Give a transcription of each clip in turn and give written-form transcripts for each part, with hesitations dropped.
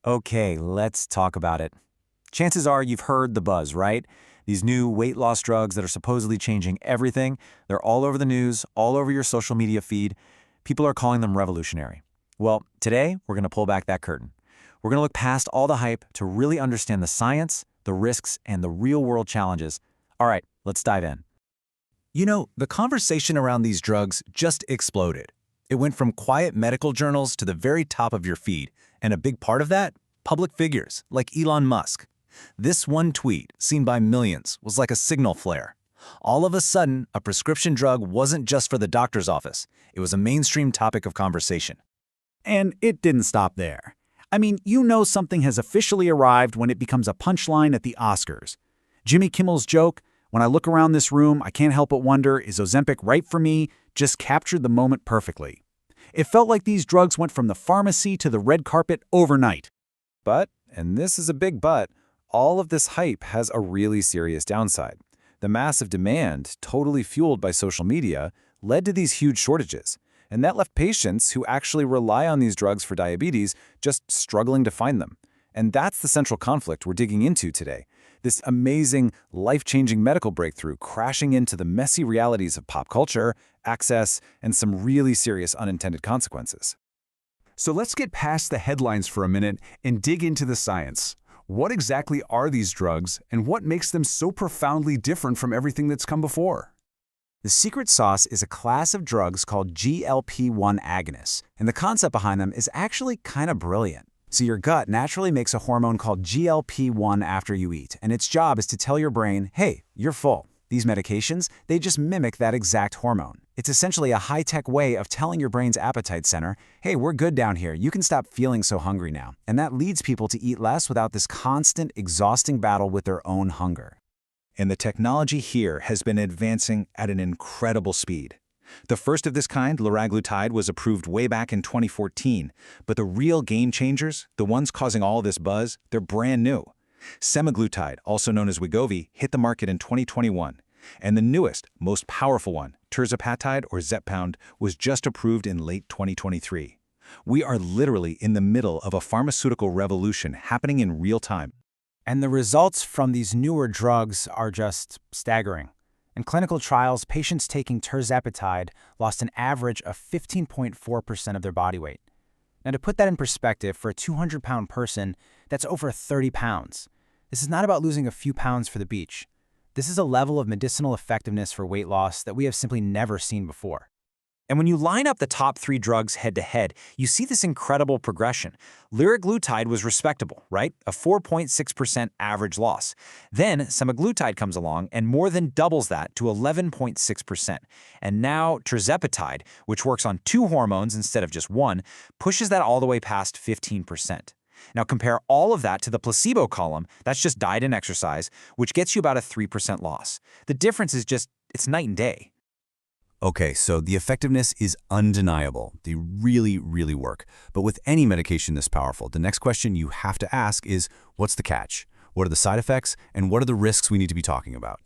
Okay, let's talk about it. Chances are you've heard the buzz, right? These new weight loss drugs that are supposedly changing everything, they're all over the news, all over your social media feed. People are calling them revolutionary. Well, today we're going to pull back that curtain. We're going to look past all the hype to really understand the science, the risks, and the real-world challenges. All right, let's dive in. You know, the conversation around these drugs just exploded. It went from quiet medical journals to the very top of your feed, and a big part of that? Public figures, like Elon Musk. This one tweet, seen by millions, was like a signal flare. All of a sudden, a prescription drug wasn't just for the doctor's office. It was a mainstream topic of conversation. And it didn't stop there. I mean, you know something has officially arrived when it becomes a punchline at the Oscars. Jimmy Kimmel's joke, "When I look around this room, I can't help but wonder, is Ozempic right for me?" just captured the moment perfectly. It felt like these drugs went from the pharmacy to the red carpet overnight. But, and this is a big but, all of this hype has a really serious downside. The massive demand, totally fueled by social media, led to these huge shortages. And that left patients who actually rely on these drugs for diabetes just struggling to find them. And that's the central conflict we're digging into today. This amazing, life-changing medical breakthrough crashing into the messy realities of pop culture, access, and some really serious unintended consequences. So let's get past the headlines for a minute and dig into the science. What exactly are these drugs, and what makes them so profoundly different from everything that's come before? The secret sauce is a class of drugs called GLP-1 agonists, and the concept behind them is actually kind of brilliant. So your gut naturally makes a hormone called GLP-1 after you eat, and its job is to tell your brain, hey, you're full. These medications, they just mimic that exact hormone. It's essentially a high-tech way of telling your brain's appetite center, hey, we're good down here, you can stop feeling so hungry now. And that leads people to eat less without this constant, exhausting battle with their own hunger. And the technology here has been advancing at an incredible speed. The first of this kind, liraglutide, was approved way back in 2014, but the real game changers, the ones causing all this buzz, they're brand new. Semaglutide, also known as Wegovy, hit the market in 2021, and the newest, most powerful one, tirzepatide or Zepbound, was just approved in late 2023. We are literally in the middle of a pharmaceutical revolution happening in real time. And the results from these newer drugs are just staggering. In clinical trials, patients taking tirzepatide lost an average of 15.4% of their body weight. Now, to put that in perspective, for a 200-pound person, that's over 30 pounds. This is not about losing a few pounds for the beach. This is a level of medicinal effectiveness for weight loss that we have simply never seen before. And when you line up the top 3 drugs head-to-head, you see this incredible progression. Liraglutide was respectable, right? A 4.6% average loss. Then semaglutide comes along and more than doubles that to 11.6%. And now tirzepatide, which works on 2 hormones instead of just 1, pushes that all the way past 15%. Now compare all of that to the placebo column, that's just diet and exercise, which gets you about a 3% loss. The difference is just, it's night and day. Okay, so the effectiveness is undeniable. They really, really work. But with any medication this powerful, the next question you have to ask is, what's the catch? What are the side effects, and what are the risks we need to be talking about?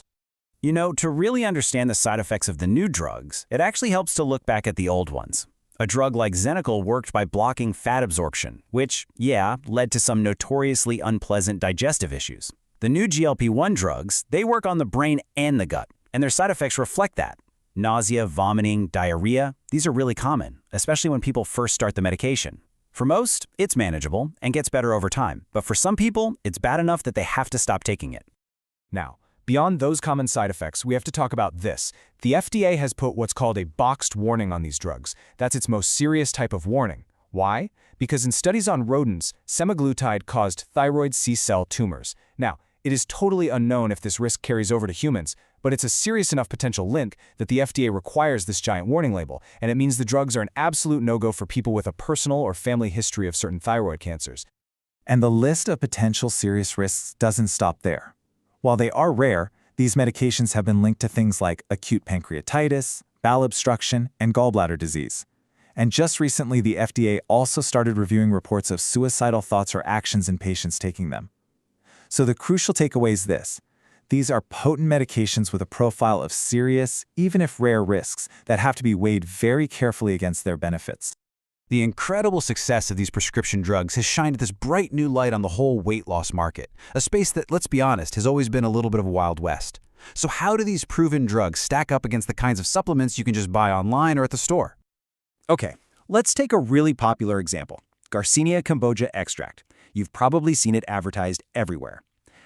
You know, to really understand the side effects of the new drugs, it actually helps to look back at the old ones. A drug like Xenical worked by blocking fat absorption, which, yeah, led to some notoriously unpleasant digestive issues. The new GLP-1 drugs, they work on the brain and the gut, and their side effects reflect that. Nausea, vomiting, diarrhea, these are really common, especially when people first start the medication. For most, it's manageable and gets better over time, but for some people, it's bad enough that they have to stop taking it. Now, beyond those common side effects, we have to talk about this. The FDA has put what's called a boxed warning on these drugs. That's its most serious type of warning. Why? Because in studies on rodents, semaglutide caused thyroid C-cell tumors. Now, it is totally unknown if this risk carries over to humans, but it's a serious enough potential link that the FDA requires this giant warning label, and it means the drugs are an absolute no-go for people with a personal or family history of certain thyroid cancers. And the list of potential serious risks doesn't stop there. While they are rare, these medications have been linked to things like acute pancreatitis, bowel obstruction, and gallbladder disease. And just recently, the FDA also started reviewing reports of suicidal thoughts or actions in patients taking them. So the crucial takeaway is this. These are potent medications with a profile of serious, even if rare risks, that have to be weighed very carefully against their benefits. The incredible success of these prescription drugs has shined this bright new light on the whole weight loss market, a space that, let's be honest, has always been a little bit of a Wild West. So how do these proven drugs stack up against the kinds of supplements you can just buy online or at the store? Okay, let's take a really popular example, Garcinia cambogia extract. You've probably seen it advertised everywhere.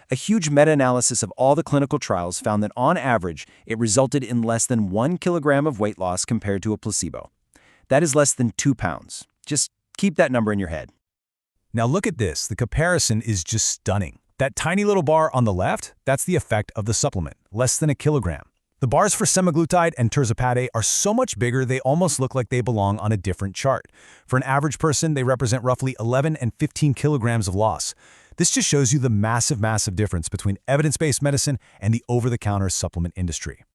A huge meta-analysis of all the clinical trials found that on average, it resulted in less than 1 kilogram of weight loss compared to a placebo. That is less than 2 pounds. Just keep that number in your head. Now look at this. The comparison is just stunning. That tiny little bar on the left, that's the effect of the supplement, less than a kilogram. The bars for semaglutide and tirzepatide are so much bigger they almost look like they belong on a different chart. For an average person, they represent roughly 11 and 15 kilograms of loss. This just shows you the massive difference between evidence-based medicine and the over-the-counter supplement industry.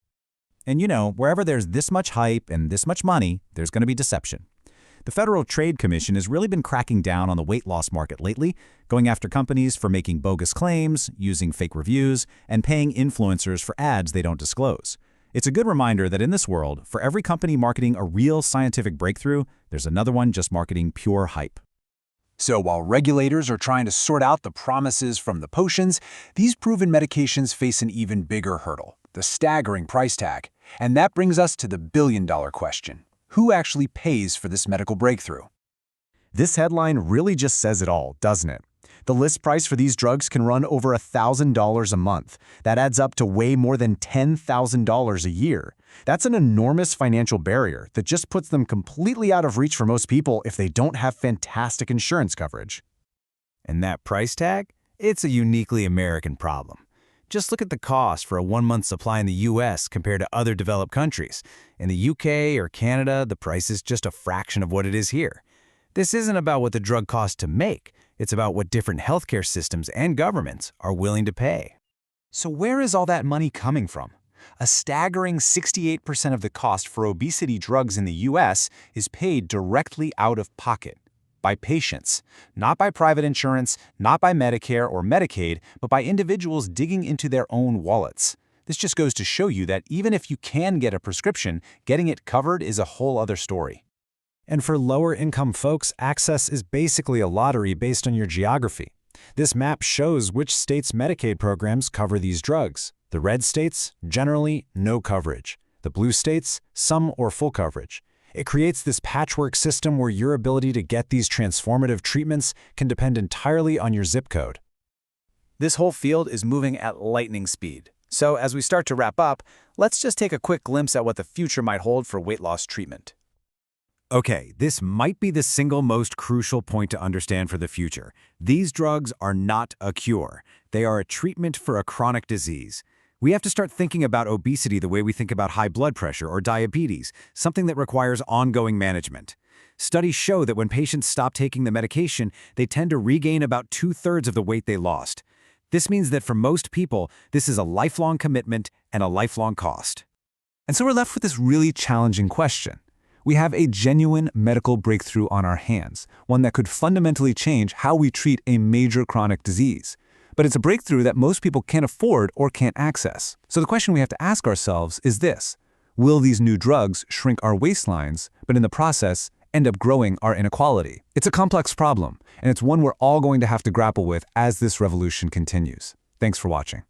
And you know, wherever there's this much hype and this much money, there's going to be deception. The Federal Trade Commission has really been cracking down on the weight loss market lately, going after companies for making bogus claims, using fake reviews, and paying influencers for ads they don't disclose. It's a good reminder that in this world, for every company marketing a real scientific breakthrough, there's another one just marketing pure hype. So while regulators are trying to sort out the promises from the potions, these proven medications face an even bigger hurdle, the staggering price tag. And that brings us to the billion-dollar question. Who actually pays for this medical breakthrough? This headline really just says it all, doesn't it? The list price for these drugs can run over $1,000 a month. That adds up to way more than $10,000 a year. That's an enormous financial barrier that just puts them completely out of reach for most people if they don't have fantastic insurance coverage. And that price tag? It's a uniquely American problem. Just look at the cost for a 1-month supply in the US compared to other developed countries. In the UK or Canada, the price is just a fraction of what it is here. This isn't about what the drug costs to make. It's about what different healthcare systems and governments are willing to pay. So where is all that money coming from? A staggering 68% of the cost for obesity drugs in the US is paid directly out of pocket. By patients, not by private insurance, not by Medicare or Medicaid, but by individuals digging into their own wallets. This just goes to show you that even if you can get a prescription, getting it covered is a whole other story. And for lower-income folks, access is basically a lottery based on your geography. This map shows which states' Medicaid programs cover these drugs. The red states, generally no coverage. The blue states, some or full coverage. It creates this patchwork system where your ability to get these transformative treatments can depend entirely on your zip code. This whole field is moving at lightning speed. So as we start to wrap up, let's just take a quick glimpse at what the future might hold for weight loss treatment. Okay, this might be the single most crucial point to understand for the future. These drugs are not a cure. They are a treatment for a chronic disease. We have to start thinking about obesity the way we think about high blood pressure or diabetes, something that requires ongoing management. Studies show that when patients stop taking the medication, they tend to regain about 2/3 of the weight they lost. This means that for most people, this is a lifelong commitment and a lifelong cost. And so we're left with this really challenging question. We have a genuine medical breakthrough on our hands, one that could fundamentally change how we treat a major chronic disease. But it's a breakthrough that most people can't afford or can't access. So the question we have to ask ourselves is this: will these new drugs shrink our waistlines, but in the process end up growing our inequality? It's a complex problem, and it's one we're all going to have to grapple with as this revolution continues. Thanks for watching.